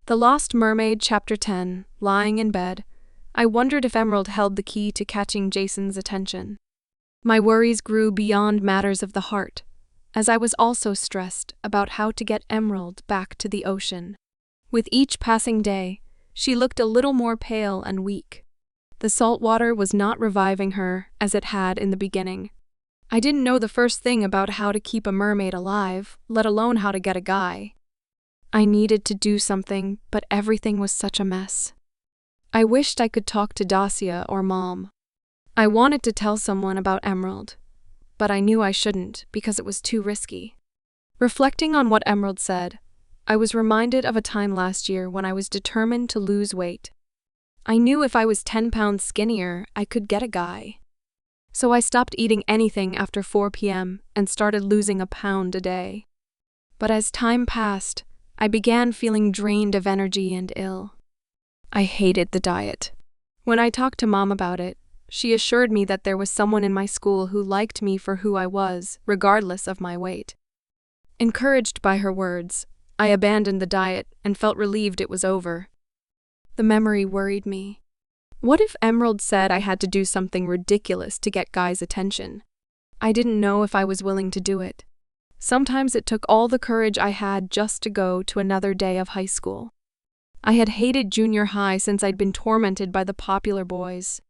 The Lost Mermaid-Chapter 10, lying in bed, I wondered if Emerald held the key to catching Jason's attention. My worries grew beyond matters of the heart, as I was also stressed about how to get Emerald back to the ocean. With each passing day, she looked a little more pale and weak. The salt water was not reviving her as it had in the beginning. I didn't know the first thing about how to keep a mermaid alive, let alone how to get a guy. I needed to do something, but everything was such a mess. I wished I could talk to Dacia or Mom. I wanted to tell someone about Emerald, but I knew I shouldn't because it was too risky. Reflecting on what Emerald said, I was reminded of a time last year when I was determined to lose weight. I knew if I was 10 pounds skinnier, I could get a guy. So I stopped eating anything after 4 p.m. and started losing a pound a day. But as time passed, I began feeling drained of energy and ill. I hated the diet. When I talked to Mom about it, she assured me that there was someone in my school who liked me for who I was, regardless of my weight. Encouraged by her words, I abandoned the diet and felt relieved it was over. The memory worried me. What if Emerald said I had to do something ridiculous to get guys' attention? I didn't know if I was willing to do it. Sometimes it took all the courage I had just to go to another day of high school. I had hated junior high since I'd been tormented by the popular boys.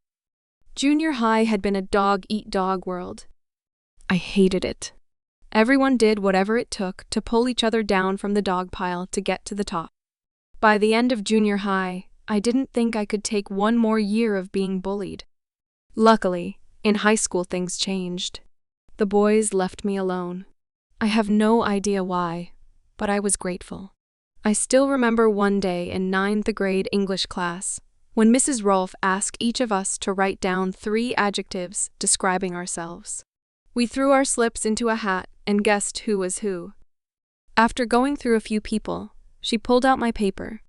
Junior high had been a dog-eat-dog world. I hated it. Everyone did whatever it took to pull each other down from the dog pile to get to the top. By the end of junior high, I didn't think I could take one more year of being bullied. Luckily, in high school things changed. The boys left me alone. I have no idea why, but I was grateful. I still remember one day in 9th grade English class, when Mrs. Rolfe asked each of us to write down 3 adjectives describing ourselves. We threw our slips into a hat and guessed who was who. After going through a few people, she pulled out my paper.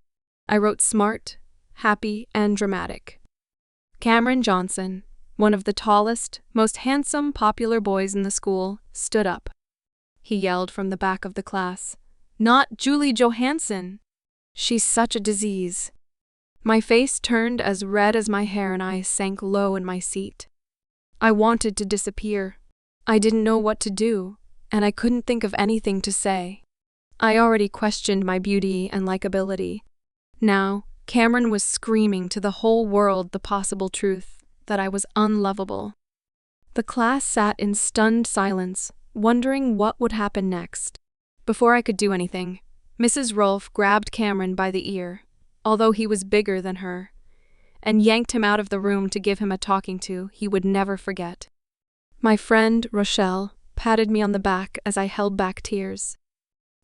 I wrote smart, happy, and dramatic. Cameron Johnson, one of the tallest, most handsome, popular boys in the school, stood up. He yelled from the back of the class, "Not Julie Johansson! She's such a disease." My face turned as red as my hair and I sank low in my seat. I wanted to disappear. I didn't know what to do, and I couldn't think of anything to say. I already questioned my beauty and likability. Now, Cameron was screaming to the whole world the possible truth that I was unlovable. The class sat in stunned silence, wondering what would happen next. Before I could do anything, Mrs. Rolfe grabbed Cameron by the ear, although he was bigger than her, and yanked him out of the room to give him a talking to he would never forget. My friend, Rochelle, patted me on the back as I held back tears.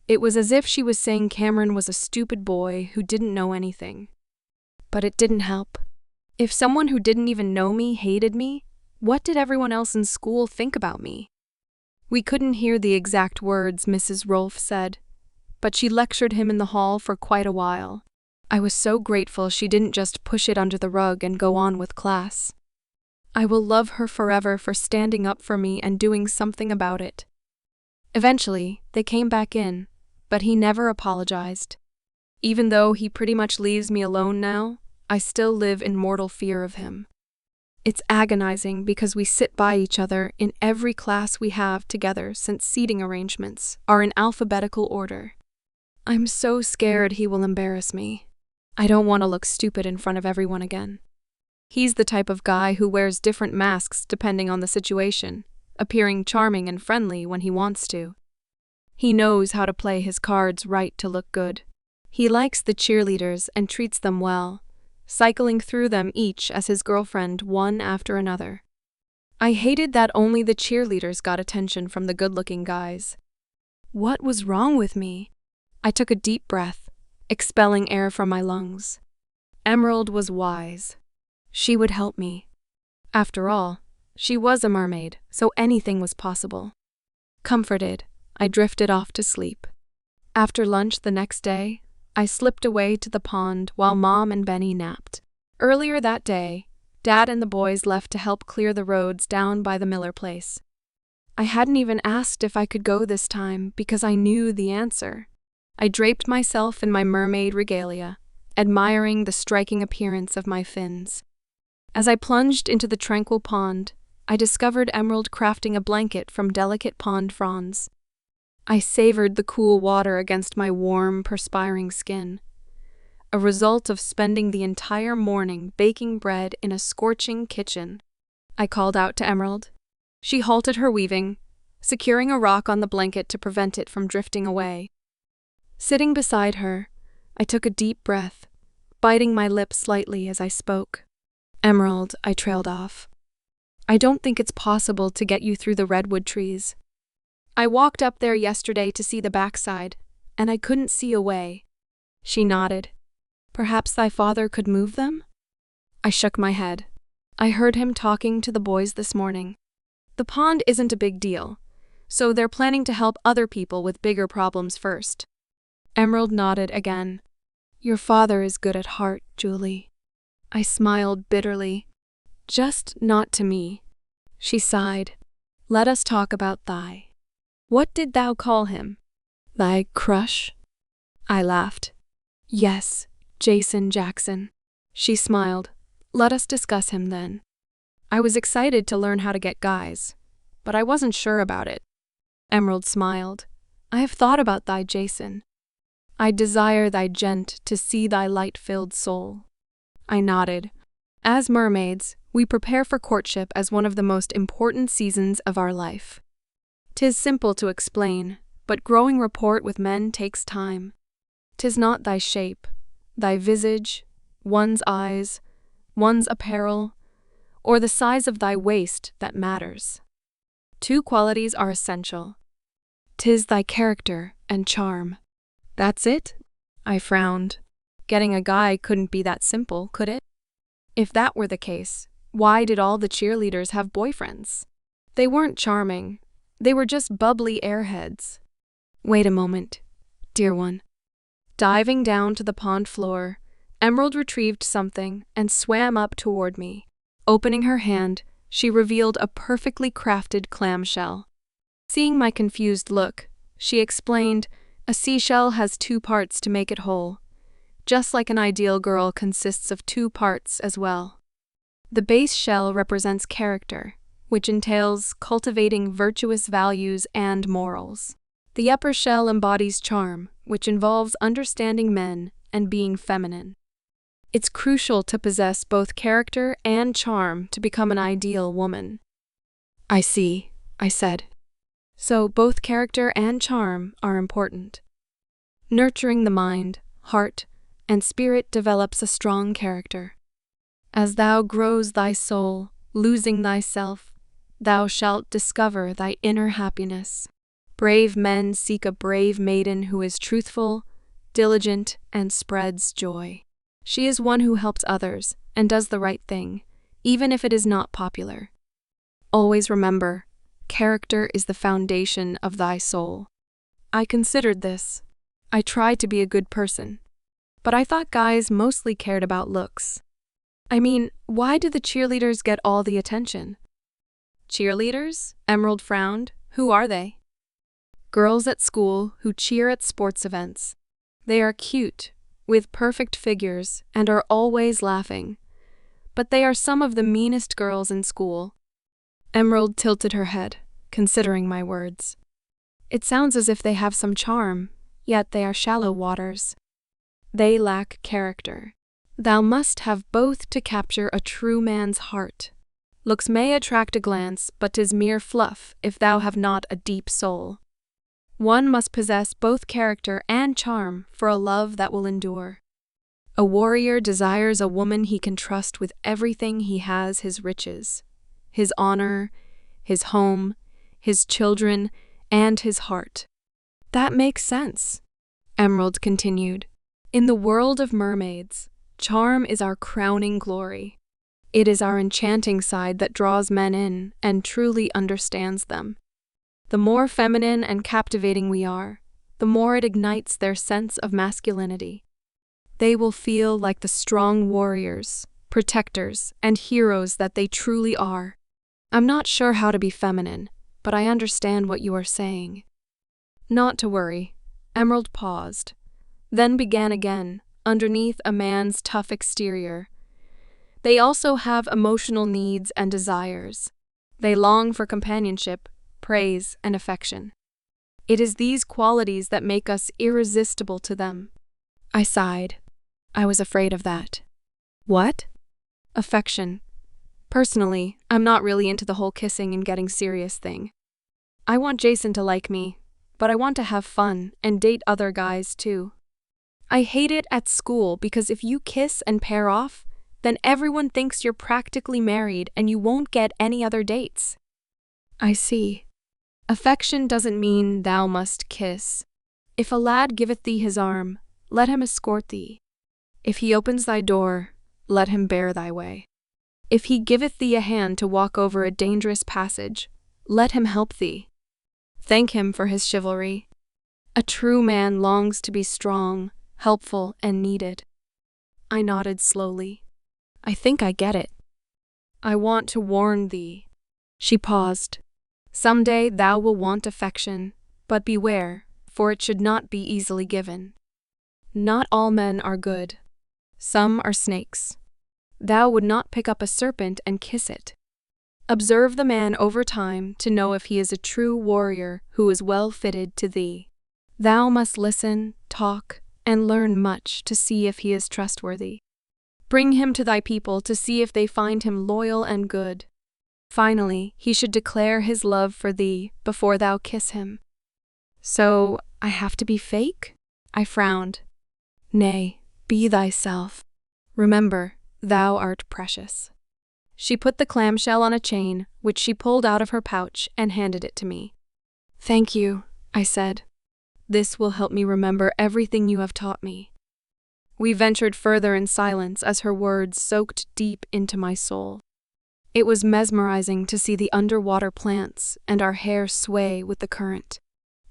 It was as if she was saying Cameron was a stupid boy who didn't know anything. But it didn't help. If someone who didn't even know me hated me, what did everyone else in school think about me? We couldn't hear the exact words Mrs. Rolfe said, but she lectured him in the hall for quite a while. I was so grateful she didn't just push it under the rug and go on with class. I will love her forever for standing up for me and doing something about it. Eventually, they came back in, but he never apologized. Even though he pretty much leaves me alone now, I still live in mortal fear of him. It's agonizing because we sit by each other in every class we have together since seating arrangements are in alphabetical order. I'm so scared he will embarrass me. I don't want to look stupid in front of everyone again. He's the type of guy who wears different masks depending on the situation, appearing charming and friendly when he wants to. He knows how to play his cards right to look good. He likes the cheerleaders and treats them well, cycling through them each as his girlfriend one after another. I hated that only the cheerleaders got attention from the good-looking guys. What was wrong with me? I took a deep breath, expelling air from my lungs. Emerald was wise. She would help me. After all, she was a mermaid, so anything was possible. Comforted, I drifted off to sleep. After lunch the next day, I slipped away to the pond while Mom and Benny napped. Earlier that day, Dad and the boys left to help clear the roads down by the Miller place. I hadn't even asked if I could go this time because I knew the answer. I draped myself in my mermaid regalia, admiring the striking appearance of my fins. As I plunged into the tranquil pond, I discovered Emerald crafting a blanket from delicate pond fronds. I savored the cool water against my warm, perspiring skin, a result of spending the entire morning baking bread in a scorching kitchen. I called out to Emerald. She halted her weaving, securing a rock on the blanket to prevent it from drifting away. Sitting beside her, I took a deep breath, biting my lips slightly as I spoke. Emerald, I trailed off. I don't think it's possible to get you through the redwood trees. I walked up there yesterday to see the backside, and I couldn't see a way. She nodded. Perhaps thy father could move them? I shook my head. I heard him talking to the boys this morning. The pond isn't a big deal, so they're planning to help other people with bigger problems first. Emerald nodded again. Your father is good at heart, Julie. I smiled bitterly. Just not to me. She sighed. Let us talk about thy. What did thou call him? Thy crush? I laughed. Yes, Jason Jackson. She smiled. Let us discuss him then. I was excited to learn how to get guys, but I wasn't sure about it. Emerald smiled. I have thought about thy Jason. I desire thy gent to see thy light-filled soul. I nodded. As mermaids, we prepare for courtship as one of the most important seasons of our life. 'Tis simple to explain, but growing rapport with men takes time. 'Tis not thy shape, thy visage, one's eyes, one's apparel, or the size of thy waist that matters. Two qualities are essential. 'Tis thy character and charm. That's it? I frowned. Getting a guy couldn't be that simple, could it? If that were the case, why did all the cheerleaders have boyfriends? They weren't charming. They were just bubbly airheads. Wait a moment, dear one. Diving down to the pond floor, Emerald retrieved something and swam up toward me. Opening her hand, she revealed a perfectly crafted clamshell. Seeing my confused look, she explained, a seashell has two parts to make it whole. Just like an ideal girl consists of two parts as well. The base shell represents character, which entails cultivating virtuous values and morals. The upper shell embodies charm, which involves understanding men and being feminine. It's crucial to possess both character and charm to become an ideal woman. I see, I said. So both character and charm are important. Nurturing the mind, heart, and spirit develops a strong character. As thou grows thy soul, losing thyself, thou shalt discover thy inner happiness. Brave men seek a brave maiden who is truthful, diligent, and spreads joy. She is one who helps others and does the right thing, even if it is not popular. Always remember, character is the foundation of thy soul. I considered this. I tried to be a good person, but I thought guys mostly cared about looks. I mean, why do the cheerleaders get all the attention? Cheerleaders? Emerald frowned. Who are they? Girls at school who cheer at sports events. They are cute, with perfect figures, and are always laughing. But they are some of the meanest girls in school. Emerald tilted her head, considering my words. It sounds as if they have some charm, yet they are shallow waters. They lack character. Thou must have both to capture a true man's heart. Looks may attract a glance, but 'tis mere fluff if thou have not a deep soul. One must possess both character and charm for a love that will endure. A warrior desires a woman he can trust with everything he has: his riches, his honor, his home, his children, and his heart. That makes sense, Emerald continued. In the world of mermaids, charm is our crowning glory. It is our enchanting side that draws men in and truly understands them. The more feminine and captivating we are, the more it ignites their sense of masculinity. They will feel like the strong warriors, protectors, and heroes that they truly are. I'm not sure how to be feminine, but I understand what you are saying. Not to worry. Emerald paused, then began again, underneath a man's tough exterior. They also have emotional needs and desires. They long for companionship, praise, and affection. It is these qualities that make us irresistible to them. I sighed. I was afraid of that. What? Affection. Personally, I'm not really into the whole kissing and getting serious thing. I want Jason to like me, but I want to have fun and date other guys too. I hate it at school because if you kiss and pair off, then everyone thinks you're practically married and you won't get any other dates. I see. Affection doesn't mean thou must kiss. If a lad giveth thee his arm, let him escort thee. If he opens thy door, let him bear thy way. If he giveth thee a hand to walk over a dangerous passage, let him help thee. Thank him for his chivalry. A true man longs to be strong, helpful, and needed. I nodded slowly. I think I get it. I want to warn thee. She paused. Someday thou will want affection, but beware, for it should not be easily given. Not all men are good. Some are snakes. Thou would not pick up a serpent and kiss it. Observe the man over time to know if he is a true warrior who is well fitted to thee. Thou must listen, talk, and learn much to see if he is trustworthy. Bring him to thy people to see if they find him loyal and good. Finally, he should declare his love for thee before thou kiss him. So, I have to be fake? I frowned. Nay, be thyself. Remember, thou art precious. She put the clamshell on a chain, which she pulled out of her pouch and handed it to me. Thank you, I said. This will help me remember everything you have taught me. We ventured further in silence as her words soaked deep into my soul. It was mesmerizing to see the underwater plants and our hair sway with the current.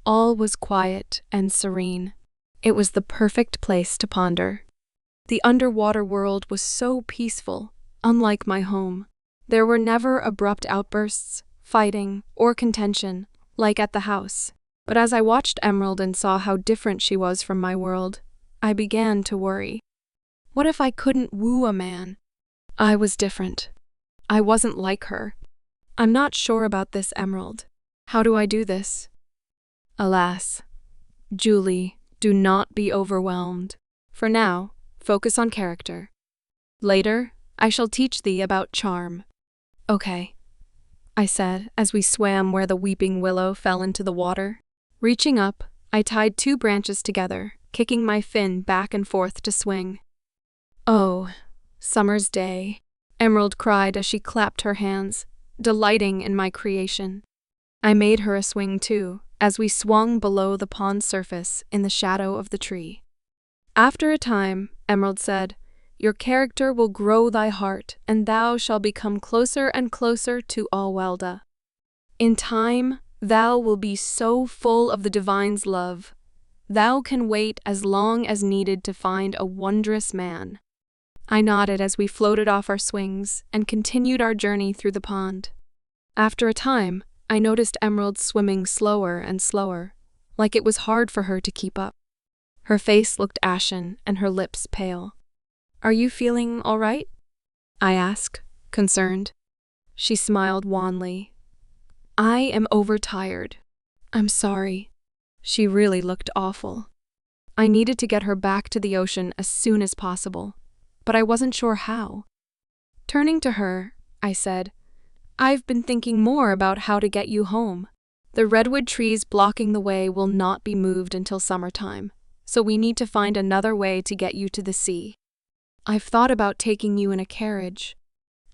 All was quiet and serene. It was the perfect place to ponder. The underwater world was so peaceful, unlike my home. There were never abrupt outbursts, fighting, or contention, like at the house. But as I watched Emerald and saw how different she was from my world, I began to worry. What if I couldn't woo a man? I was different. I wasn't like her. I'm not sure about this, Emerald. How do I do this? Alas. Julie, do not be overwhelmed. For now, focus on character. Later, I shall teach thee about charm. Okay, I said as we swam where the weeping willow fell into the water. Reaching up, I tied 2 branches together, kicking my fin back and forth to swing. Oh, summer's day, Emerald cried as she clapped her hands, delighting in my creation. I made her a swing too, as we swung below the pond surface in the shadow of the tree. After a time, Emerald said, Your character will grow thy heart, and thou shalt become closer and closer to Allwelda. In time, thou will be so full of the divine's love, thou can wait as long as needed to find a wondrous man. I nodded as we floated off our swings and continued our journey through the pond. After a time, I noticed Emerald swimming slower and slower, like it was hard for her to keep up. Her face looked ashen and her lips pale. Are you feeling all right? I asked, concerned. She smiled wanly. I am overtired. I'm sorry. She really looked awful. I needed to get her back to the ocean as soon as possible, but I wasn't sure how. Turning to her, I said, I've been thinking more about how to get you home. The redwood trees blocking the way will not be moved until summertime, so we need to find another way to get you to the sea. I've thought about taking you in a carriage.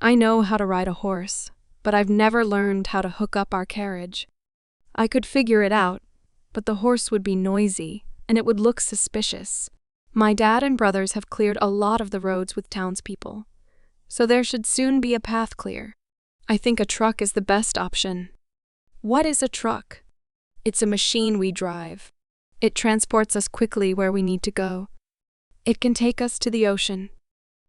I know how to ride a horse, but I've never learned how to hook up our carriage. I could figure it out, but the horse would be noisy, and it would look suspicious. My dad and brothers have cleared a lot of the roads with townspeople, so there should soon be a path clear. I think a truck is the best option. What is a truck? It's a machine we drive. It transports us quickly where we need to go. It can take us to the ocean.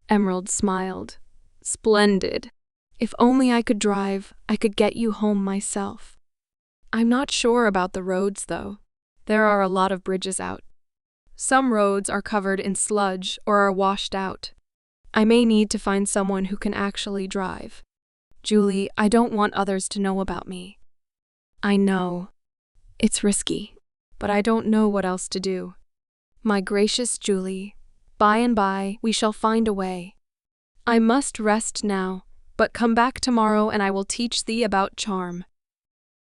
Emerald smiled. Splendid. If only I could drive, I could get you home myself. I'm not sure about the roads, though. There are a lot of bridges out. Some roads are covered in sludge or are washed out. I may need to find someone who can actually drive. Julie, I don't want others to know about me. I know. It's risky, but I don't know what else to do. My gracious Julie, by and by we shall find a way. I must rest now, but come back tomorrow and I will teach thee about charm.